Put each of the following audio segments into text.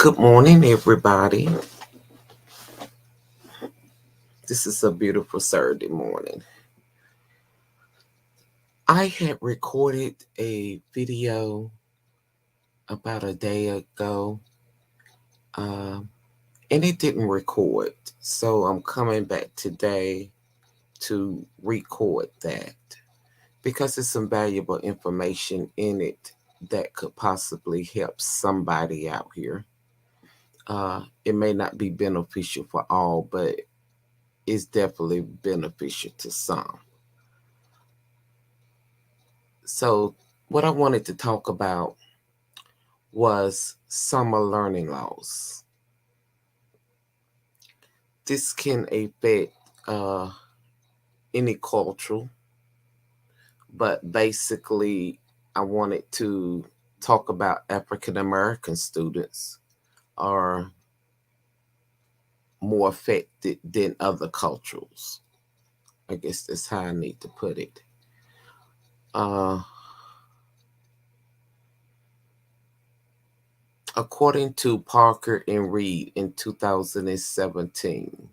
Good morning, everybody. This is a beautiful Saturday morning. I had recorded a video about a day ago, um, and it didn't record. So I'm coming back today to record that because there's some valuable information in it that could possibly help somebody out here. It may not be beneficial for all, but it's definitely beneficial to some. So, what I wanted to talk about was summer learning loss. This can affect uh, any culture, but basically, I wanted to talk about African American students are more affected than other cultures. I guess that's how I need to put it. Uh, According to Parker and Reed in 2017,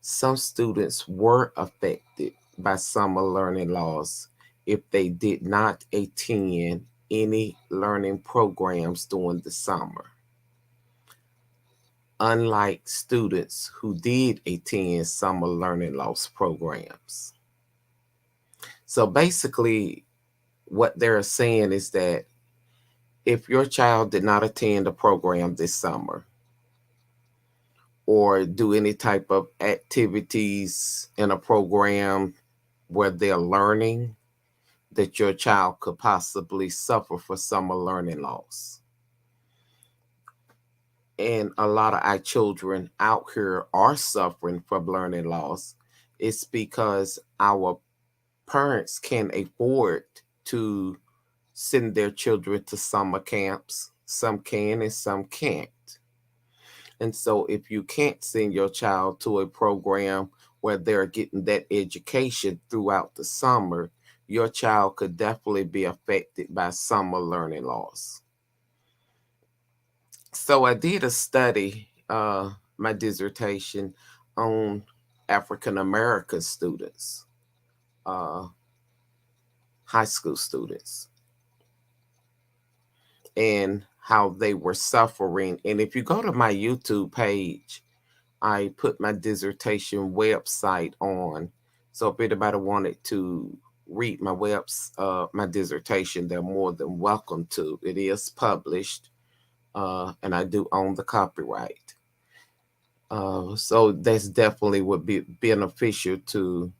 some students were affected by summer learning loss if they did not attend any learning programs during the summer, unlike students who did attend summer learning loss programs. So basically, what they're saying is that if your child did not attend a program this summer, or do any type of activities in a program where they're learning, that your child could possibly suffer for summer learning loss. And a lot of our children out here are suffering from learning loss. It's because our parents can afford to send their children to summer camps. Some can and some can't. And so, if you can't send your child to a program where they're getting that education throughout the summer, your child could definitely be affected by summer learning loss. So, I did a study, my dissertation on African American students, uh, high school students, and how they were suffering. And if you go to my YouTube page, I put my dissertation website on. So if anybody wanted to read my dissertation, they're more than welcome to. It is published, and I do own the copyright. So that's definitely would be beneficial to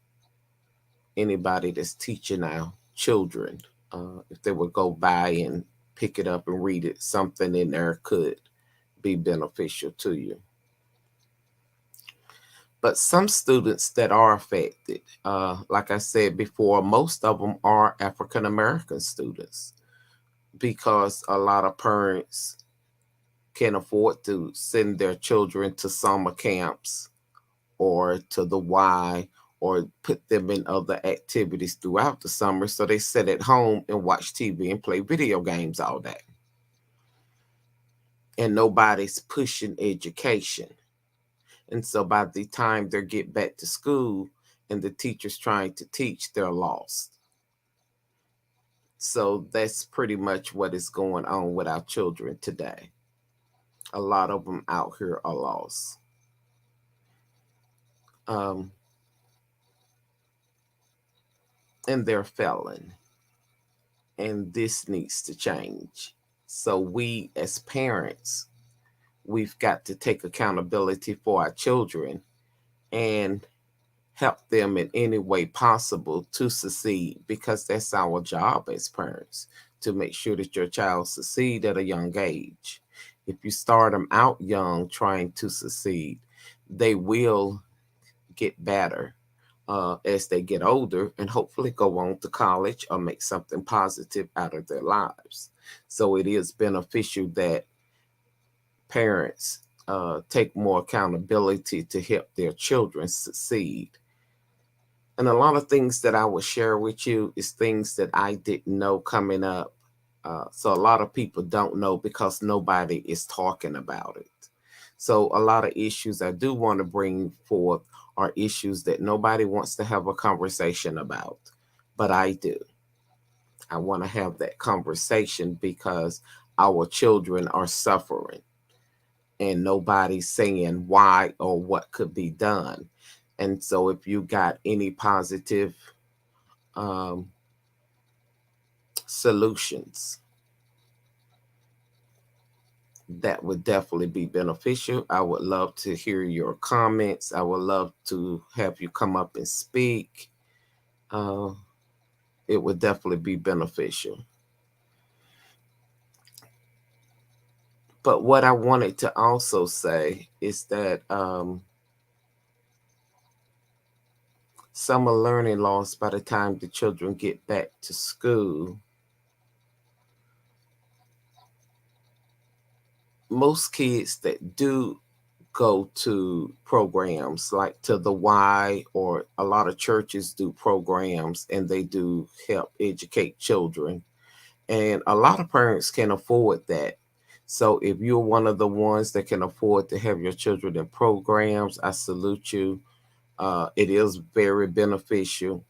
anybody that's teaching our children. If they would go by and pick it up and read it, something in there could be beneficial to you. But some students that are affected, like I said before, most of them are African American students because a lot of parents can afford to send their children to summer camps or to the Y or put them in other activities throughout the summer. So they sit at home and watch TV and play video games all day. And nobody's pushing education. And so by the time they get back to school and the teacher's trying to teach, they're lost. So that's pretty much what is going on with our children today. A lot of them out here are lost. Um, and they're failing. And this needs to change. So we as parents, we've got to take accountability for our children and help them in any way possible to succeed, because that's our job as parents, to make sure that your child succeed at a young age. If you start them out young trying to succeed, they will get better as they get older and hopefully go on to college or make something positive out of their lives. So it is beneficial that parents take more accountability to help their children succeed. And a lot of things that I will share with you is things that I didn't know coming up. So a lot of people don't know because nobody is talking about it. So a lot of issues I do want to bring forth are issues that nobody wants to have a conversation about, but I do. I want to have that conversation because our children are suffering and nobody's saying why or what could be done. And so if you got any positive um, solutions, that would definitely be beneficial. I would love to hear your comments. I would love to have you come up and speak. Uh, it would definitely be beneficial. But what I wanted to also say is that summer learning loss by the time the children get back to school, most kids that do go to programs like to the Y, or a lot of churches do programs and they do help educate children. And a lot of parents can afford that. So if you're one of the ones that can afford to have your children in programs, I salute you. It is very beneficial.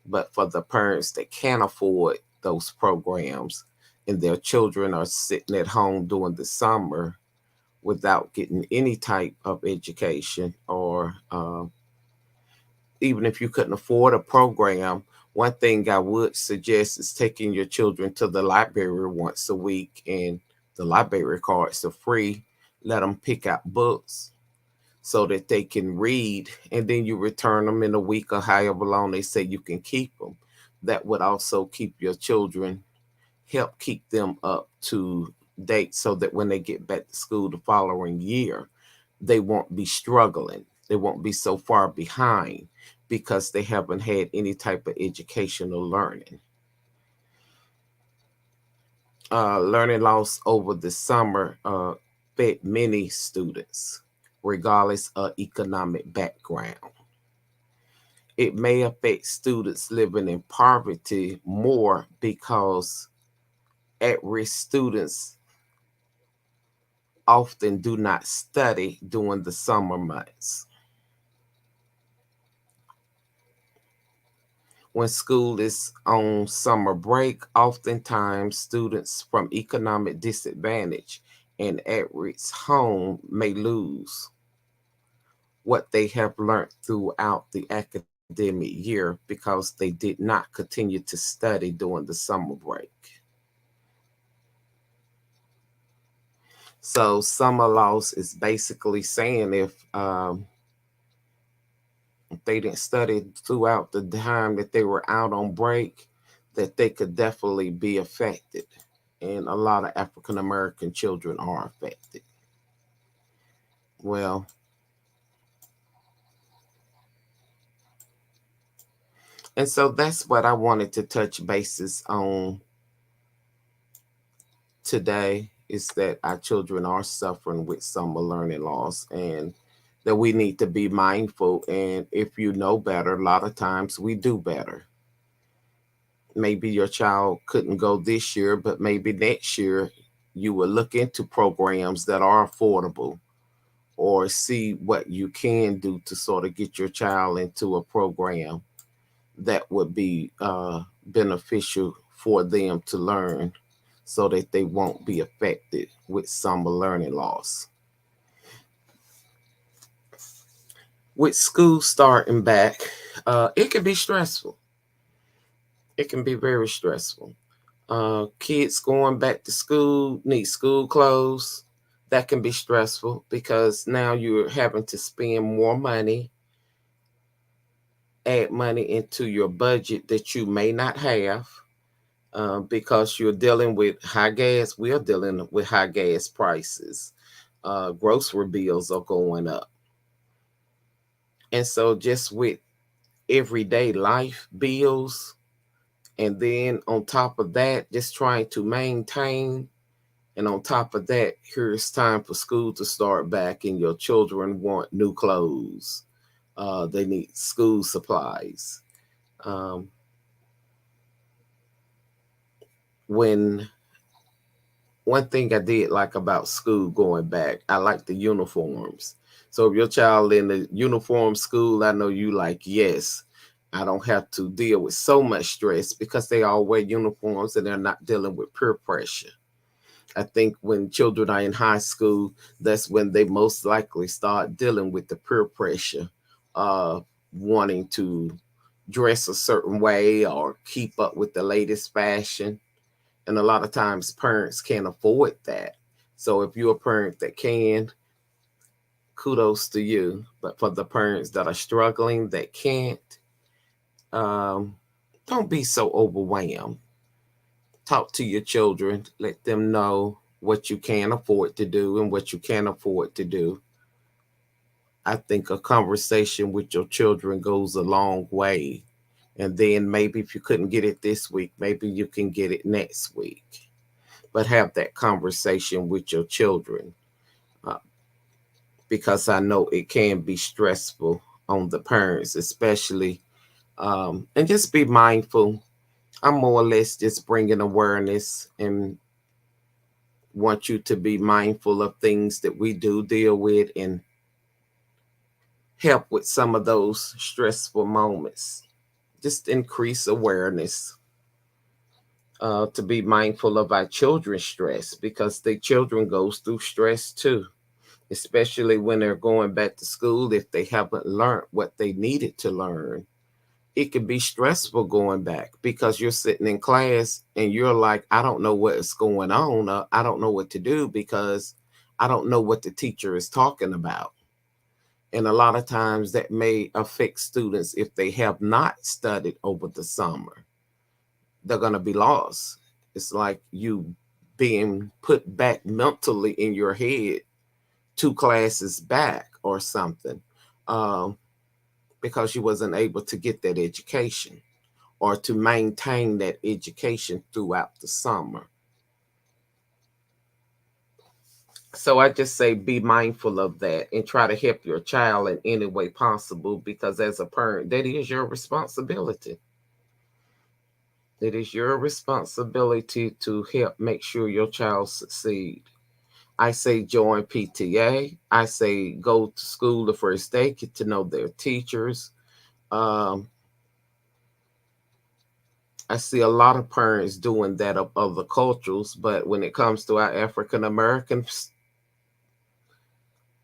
But for the parents that can't afford those programs and their children are sitting at home during the summer without getting any type of education, or even if you couldn't afford a program, one thing I would suggest is taking your children to the library once a week, and the library cards are free. Let them pick out books so that they can read, and then you return them in a week or however long they say you can keep them. That would also keep your children, help keep them up to date so that when they get back to school the following year, they won't be struggling. They won't be so far behind because they haven't had any type of educational learning. Learning loss over the summer affect many students, regardless of economic background. It may affect students living in poverty more because at-risk students often do not study during the summer months. When school is on summer break, oftentimes students from economic disadvantage and at-risk home may lose what they have learned throughout the academic year because they did not continue to study during the summer break. So summer loss is basically saying if they didn't study throughout the time that they were out on break, that they could definitely be affected. And a lot of African American children are affected. Well, and so that's what I wanted to touch bases on today, is that our children are suffering with summer learning loss, and that we need to be mindful. And if you know better, a lot of times we do better. Maybe your child couldn't go this year, but maybe next year you will look into programs that are affordable, or see what you can do to sort of get your child into a program that would be beneficial for them to learn so that they won't be affected with summer learning loss. With school starting back, it can be stressful. It can be very stressful. Kids going back to school need school clothes. That can be stressful because now you're having to spend more money, add money into your budget that you may not have, because you're dealing with high gas. We are dealing with high gas prices. Grocery bills are going up. And so, just with everyday life bills, and then on top of that, just trying to maintain. And on top of that, here it's time for school to start back, and your children want new clothes. They need school supplies. Um, when one thing I did like about school going back, I like the uniforms. So if your child in the uniform school, I know you like, yes, I don't have to deal with so much stress because they all wear uniforms and they're not dealing with peer pressure. I think when children are in high school, that's when they most likely start dealing with the peer pressure, uh, wanting to dress a certain way or keep up with the latest fashion. And a lot of times parents can't afford that. So if you're a parent that can, kudos to you. But for the parents that are struggling that can't, um, don't be so overwhelmed. Talk to your children, let them know what you can afford to do and what you can't afford to do. I think a conversation with your children goes a long way. And then maybe if you couldn't get it this week, maybe you can get it next week. But have that conversation with your children, uh, because I know it can be stressful on the parents, especially. And just be mindful. I'm more or less just bringing awareness and want you to be mindful of things that we do deal with and help with some of those stressful moments. Just increase awareness, to be mindful of our children's stress because the children goes through stress too, especially when they're going back to school if they haven't learned what they needed to learn. It can be stressful going back because you're sitting in class and you're like, I don't know what's going on. I don't know what to do because I don't know what the teacher is talking about. And a lot of times that may affect students if they have not studied over the summer. They're going to be lost. It's like you being put back mentally in your head 2 classes back or something, um, because you wasn't able to get that education or to maintain that education throughout the summer. So I just say be mindful of that and try to help your child in any way possible because as a parent, that is your responsibility. It is your responsibility to help make sure your child succeed. I say join PTA. I say go to school the first day, get to know their teachers. Um, I see a lot of parents doing that of other cultures, but when it comes to our African American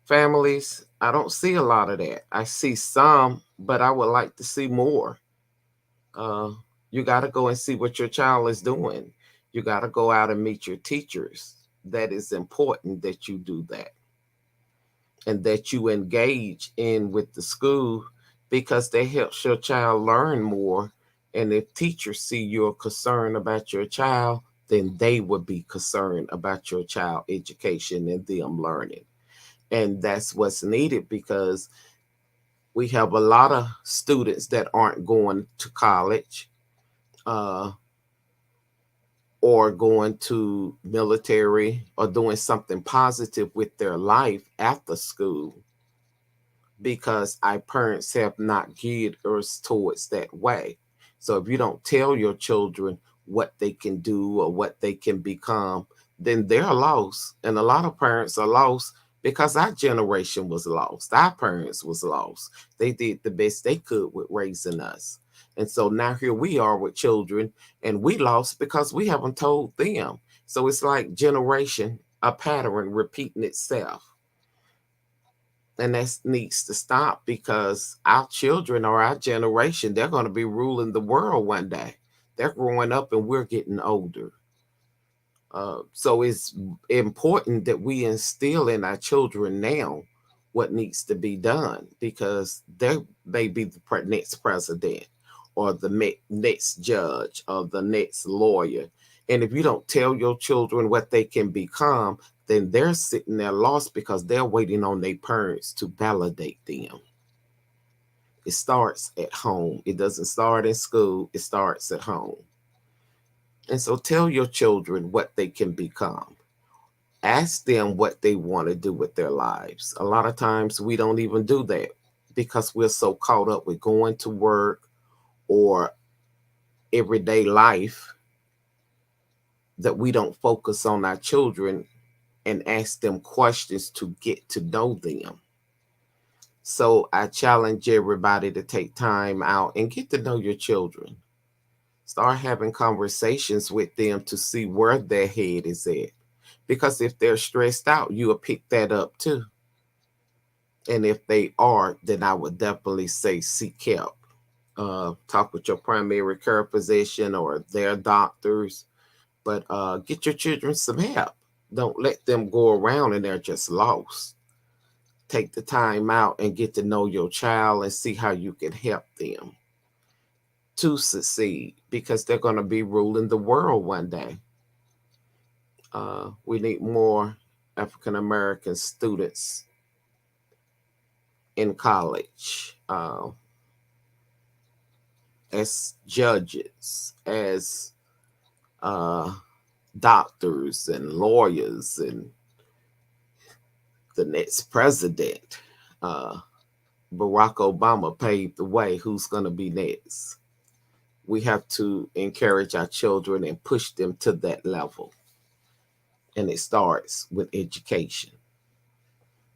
families, I don't see a lot of that. I see some, but I would like to see more. Uh, you got to go and see what your child is doing. You got to go out and meet your teachers. That is important that you do that and that you engage in with the school because that helps your child learn more. And if teachers see you're concerned about your child, then they would be concerned about your child education and them learning. And that's what's needed because we have a lot of students that aren't going to college, uh, or going to military or doing something positive with their life after school because our parents have not geared us towards that way. So if you don't tell your children what they can do or what they can become, then they're lost. And a lot of parents are lost because our generation was lost. Our parents was lost. They did the best they could with raising us. And so now here we are with children and we lost because we haven't told them. So it's like generation, a pattern repeating itself, and that needs to stop because our children or our generation, they're going to be ruling the world one day. They're growing up and we're getting older. So it's important that we instill in our children now what needs to be done because they may be the next president or the next judge or the next lawyer. And if you don't tell your children what they can become, then they're sitting there lost because they're waiting on their parents to validate them. It starts at home. It doesn't start in school. It starts at home. And so tell your children what they can become. Ask them what they want to do with their lives. A lot of times we don't even do that because we're so caught up with going to work or everyday life that we don't focus on our children and ask them questions to get to know them. So I challenge everybody to take time out and get to know your children. Start having conversations with them to see where their head is at. Because if they're stressed out, you will pick that up too. And if they are, then I would definitely say seek help. Talk with your primary care physician or their doctors, but get your children some help. Don't let them go around and they're just lost. Take the time out and get to know your child and see how you can help them to succeed because they're going to be ruling the world one day. We need more African American students in college as judges, as uh, doctors and lawyers and the next president. Uh, Barack Obama paved the way. Who's going to be next? We have to encourage our children and push them to that level. And it starts with education.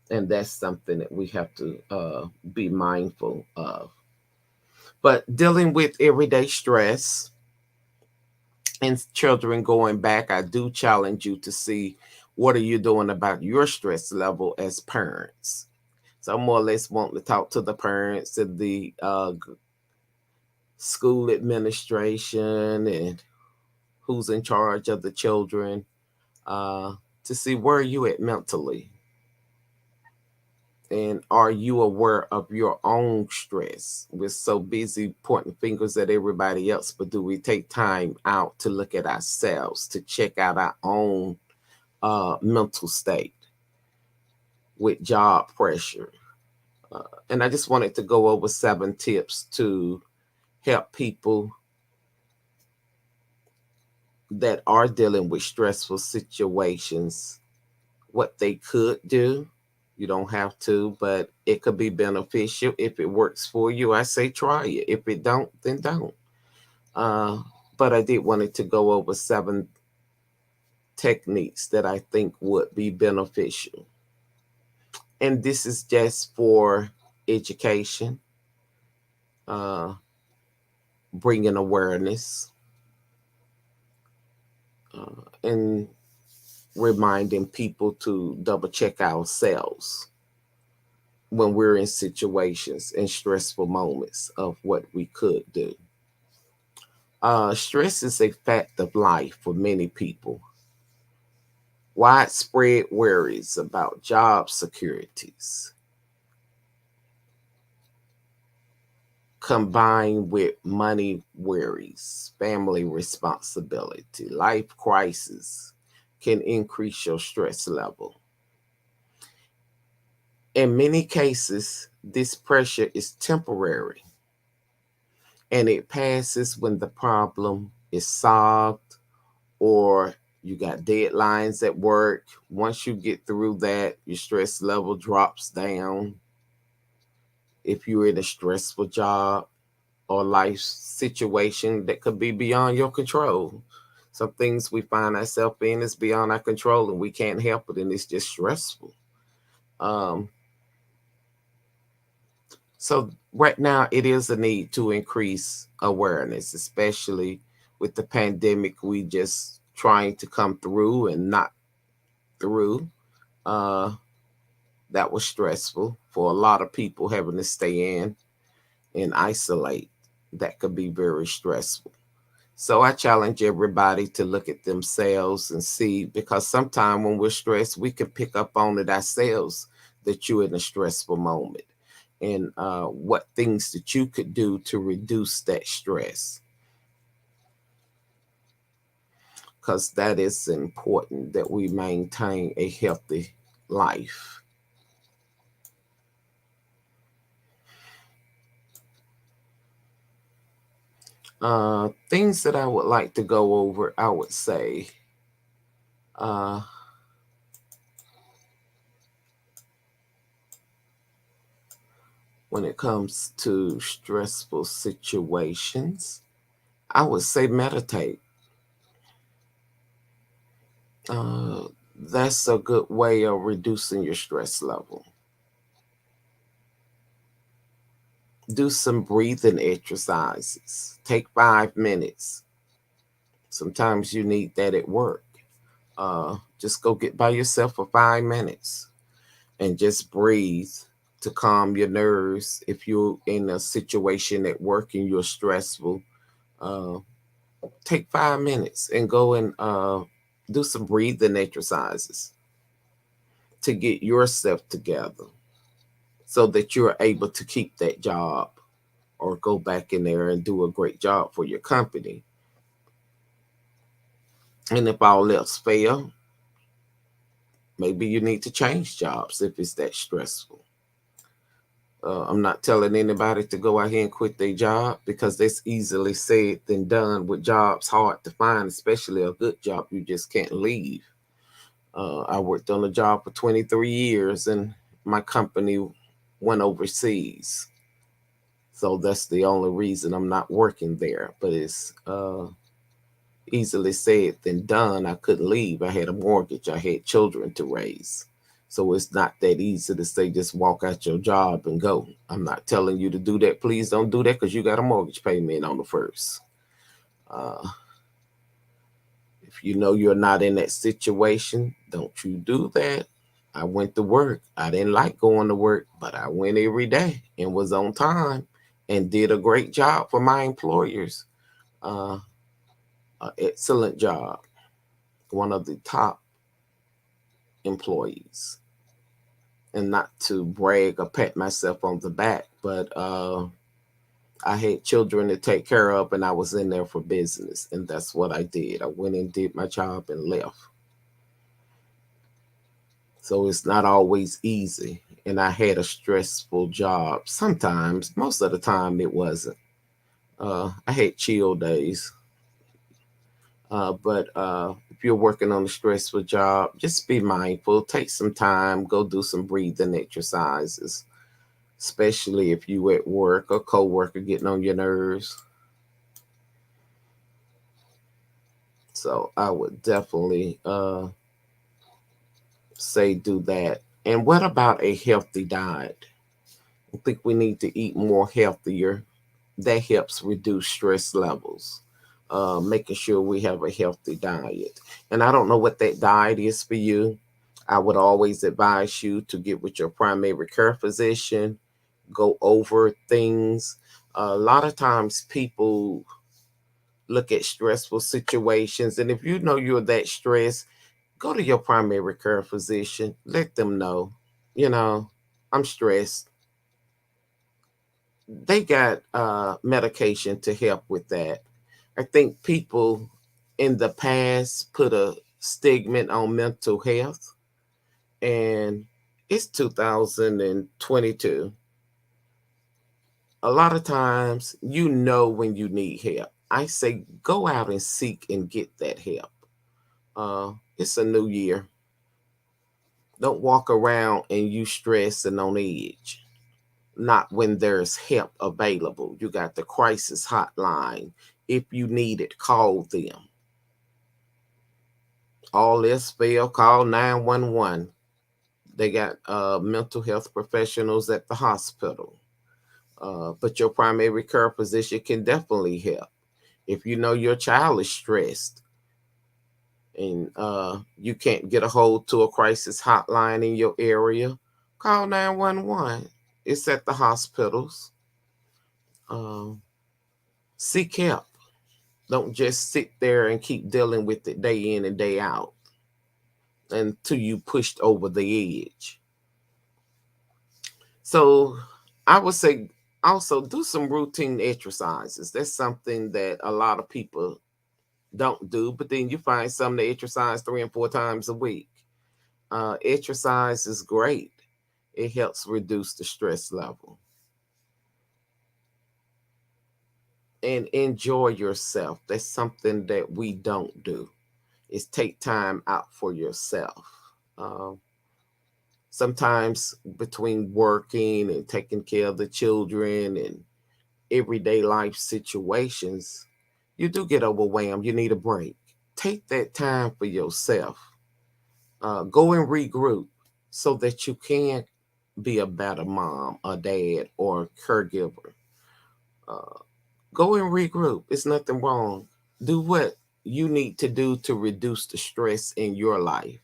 And that's something that we have to be mindful of. But dealing with everyday stress and children going back, I do challenge you to see what are you doing about your stress level as parents. So I'm more or less wanting to talk to the parents and the school administration and who's in charge of the children to see where are you at mentally. And are you aware of your own stress? We're so busy pointing fingers at everybody else, but do we take time out to look at ourselves, to check out our own mental state with job pressure? And I just wanted to go over 7 tips to help people that are dealing with stressful situations, what they could do. You don't have to, but it could be beneficial. If it works for you, I say try it. If it don't, then don't. Uh, but I did wanted to go over 7 techniques that I think would be beneficial. And this is just for education, uh, bringing awareness, and reminding people to double check ourselves when we're in situations and stressful moments of what we could do. Stress is a fact of life for many people. Widespread worries about job securities, combined with money worries, family responsibility, life crisis, can increase your stress level. In many cases, this pressure is temporary and it passes when the problem is solved or you got deadlines at work. Once you get through that, your stress level drops down. If you're in a stressful job or life situation that could be beyond your control, some things we find ourselves in is beyond our control and we can't help it, and it's just stressful. Um, So right now it is a need to increase awareness, especially with the pandemic we just trying to come through and not through. Uh, that was stressful for a lot of people having to stay in and isolate. That could be very stressful. So I challenge everybody to look at themselves and see, because sometimes when we're stressed, we can pick up on it ourselves that you're in a stressful moment and what things that you could do to reduce that stress. Because that is important that we maintain a healthy life. Things that I would like to go over, I would say, uh, when it comes to stressful situations, I would say meditate. Uh, that's a good way of reducing your stress level. Do some breathing exercises. Take 5 minutes. Sometimes you need that at work. Just go get by yourself for 5 minutes and just breathe to calm your nerves. If you're in a situation at work and you're stressful, uh, take 5 minutes and go and do some breathing exercises to get yourself together so that you're able to keep that job or go back in there and do a great job for your company. And if all else fail, maybe you need to change jobs if it's that stressful. I'm not telling anybody to go out here and quit their job because that's easily said than done. With jobs hard to find, especially a good job, you just can't leave. I worked on a job for 23 years and my company went overseas. So that's the only reason I'm not working there. But it's easily said than done. I couldn't leave. I had a mortgage, I had children to raise. So it's not that easy to say just walk out your job and go. I'm not telling you to do that. Please don't do that because you got a mortgage payment on the first. Uh, if you know you're not in that situation, don't you do that. I went to work. I didn't like going to work, but I went every day and was on time and did a great job for my employers. Uh, an excellent job. One of the top employees. And not to brag or pat myself on the back, but I had children to take care of and I was in there for business. And that's what I did. I went and did my job and left. So it's not always easy. And I had a stressful job. Sometimes, most of the time, it wasn't. I had chill days. But if you're working on a stressful job, just be mindful. Take some time. Go do some breathing exercises, especially if you at work or co-worker getting on your nerves. So I would definitely say do that. And what about a healthy diet? I think we need to eat more healthier. That helps reduce stress levels. Making sure we have a healthy diet. And I don't know what that diet is for you. I would always advise you to get with your primary care physician, go over things. A lot of times people look at stressful situations, and if you know you're that stressed, go to your primary care physician. Let them know, you know, I'm stressed. They got medication to help with that. I think people in the past put a stigma on mental health, and it's 2022. A lot of times, you know, when you need help. I say go out and seek and get that help. It's a new year. Don't walk around and you stressed and on edge. Not when there's help available. You got the crisis hotline. If you need it, call them. All else fail, call 911. They got mental health professionals at the hospital. But your primary care physician can definitely help. If you know your child is stressed and you can't get a hold to a crisis hotline in your area, call 911. It's at the hospitals. Um, Seek help. Don't just sit there and keep dealing with it day in and day out until you pushed over the edge. So I would say also do some routine exercises. That's something that a lot of people don't do, but then you find some that exercise 3 and 4 times a week. Exercise is great. It helps reduce the stress level. And enjoy yourself. That's something that we don't do. Is take time out for yourself. Um, Sometimes between working and taking care of the children and everyday life situations, you do get overwhelmed. You need a break. Take that time for yourself. Go and regroup so that you can be a better mom, or dad, or caregiver. Uh, Go and regroup. It's nothing wrong. Do what you need to do to reduce the stress in your life.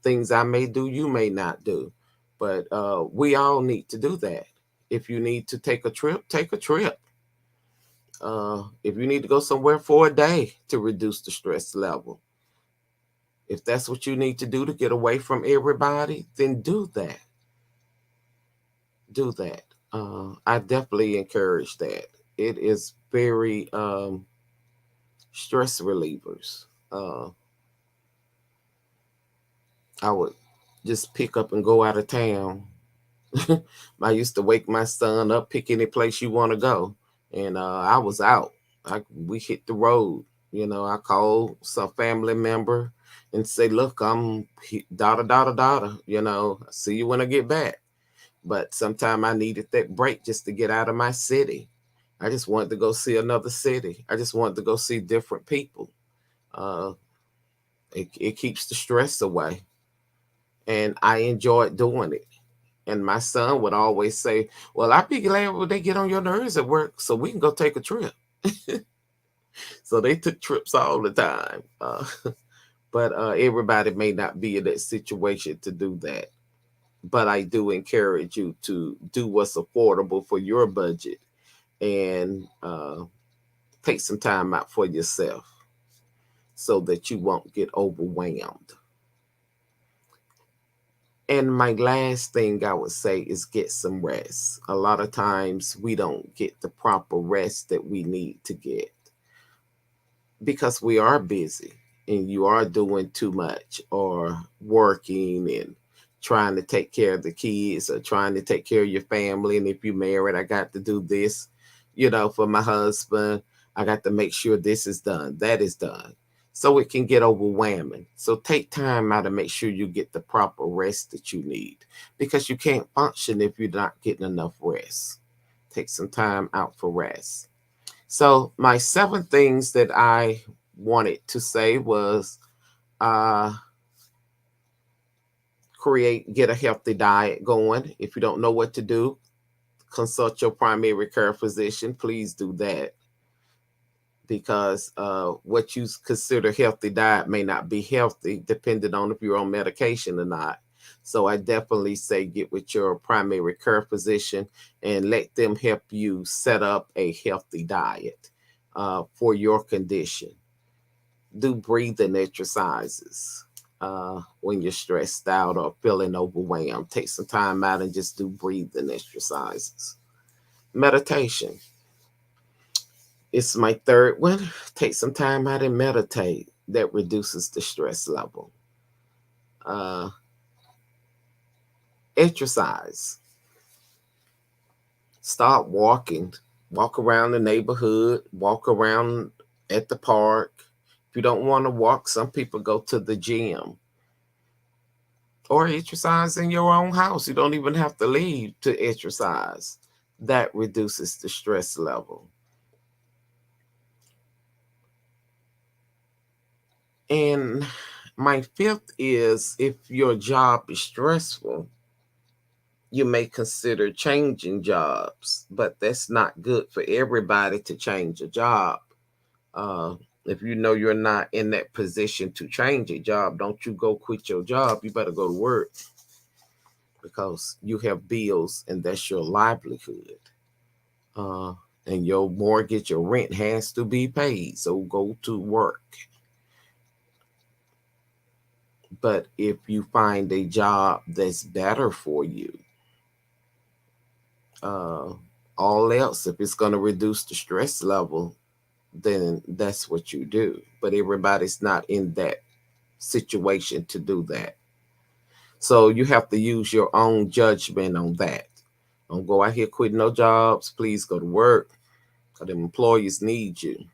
Things I may do, you may not do, but we all need to do that. If you need to take a trip, take a trip. If you need to go somewhere for a day to reduce the stress level, if that's what you need to do to get away from everybody, then do that. Do that. I definitely encourage that. It is very stress relievers. Uh, I would just pick up and go out of town. I used to wake my son up, pick any place you want to go, and I was out. We hit the road. I called some family member and say, "Look, I'm daughter, daughter, daughter. See you when I get back." But sometime I needed that break just to get out of my city. I just wanted to go see another city. I just wanted to go see different people. Uh, it keeps the stress away, and I enjoyed doing it. And my son would always say, "Well, I'd be glad when they get on your nerves at work so we can go take a trip." So they took trips all the time. But everybody may not be in that situation to do that. But I do encourage you to do what's affordable for your budget, and take some time out for yourself so that you won't get overwhelmed. And my last thing I would say is get some rest. A lot of times we don't get the proper rest that we need to get because we are busy and you are doing too much, or working and trying to take care of the kids, or trying to take care of your family. And if you're married, I got to do this, for my husband. I got to make sure this is done, that is done. So it can get overwhelming. So take time out to make sure you get the proper rest that you need, because you can't function if you're not getting enough rest. Take some time out for rest. So my 7 things that I wanted to say was, uh, get a healthy diet going. If you don't know what to do, consult your primary care physician. Please do that, because what you consider healthy diet may not be healthy depending on if you're on medication or not. So I definitely say get with your primary care physician and let them help you set up a healthy diet for your condition. Do breathing exercises when you're stressed out or feeling overwhelmed. Take some time out and just do breathing exercises. Meditation. It's my third one. Take some time out and meditate. That reduces the stress level. Uh, Exercise. Start walking. Walk around the neighborhood. Walk around at the park. If you don't want to walk, some people go to the gym, or exercise in your own house. You don't even have to leave to exercise. That reduces the stress level. And my fifth is, if your job is stressful, you may consider changing jobs, but that's not good for everybody to change a job. Uh, if you know you're not in that position to change a job, don't you go quit your job. You better go to work, because you have bills and that's your livelihood. Uh, and your mortgage, your rent has to be paid. So go to work. But if you find a job that's better for you, uh, all else, if it's going to reduce the stress level, then that's what you do. But everybody's not in that situation to do that. So you have to use your own judgment on that. Don't go out here quitting no jobs. Please go to work, because the employees need you.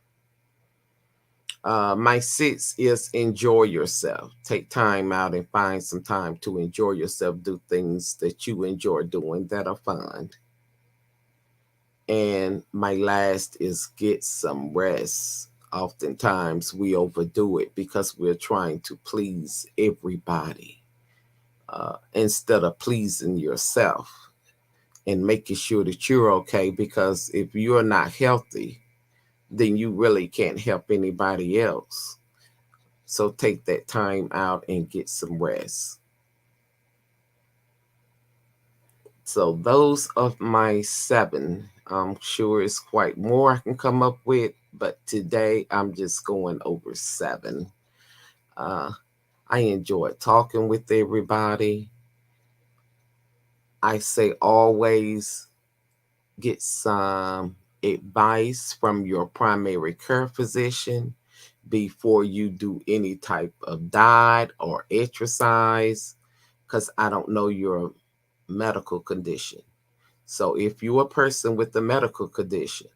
My sixth is enjoy yourself. Take time out and find some time to enjoy yourself. Do things that you enjoy doing that are fun. And my last is get some rest. Oftentimes we overdo it because we're trying to please everybody instead of pleasing yourself and making sure that you're okay. Because if you're not healthy, then you really can't help anybody else. So take that time out and get some rest. So those of my 7. I'm sure it's quite more I can come up with, but today I'm just going over 7. Uh, I enjoy talking with everybody. I say always get some advice from your primary care physician before you do any type of diet or exercise, because I don't know your medical condition. So if you're a person with a medical condition,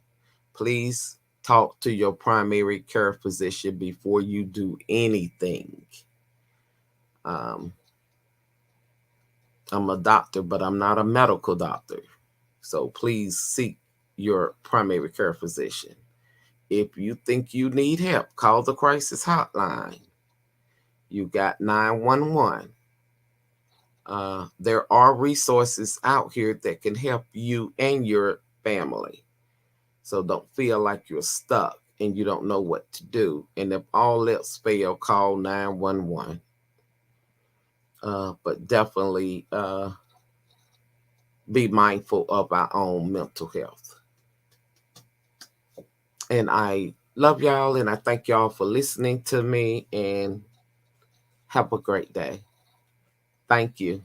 please talk to your primary care physician before you do anything. Um, I'm a doctor, but I'm not a medical doctor. So please seek your primary care physician. If you think you need help, call the crisis hotline. You got 911. There are resources out here that can help you and your family. So don't feel like you're stuck and you don't know what to do. And if all else fail, call 911. But definitely be mindful of our own mental health. And I love y'all and I thank y'all for listening to me and have a great day. Thank you.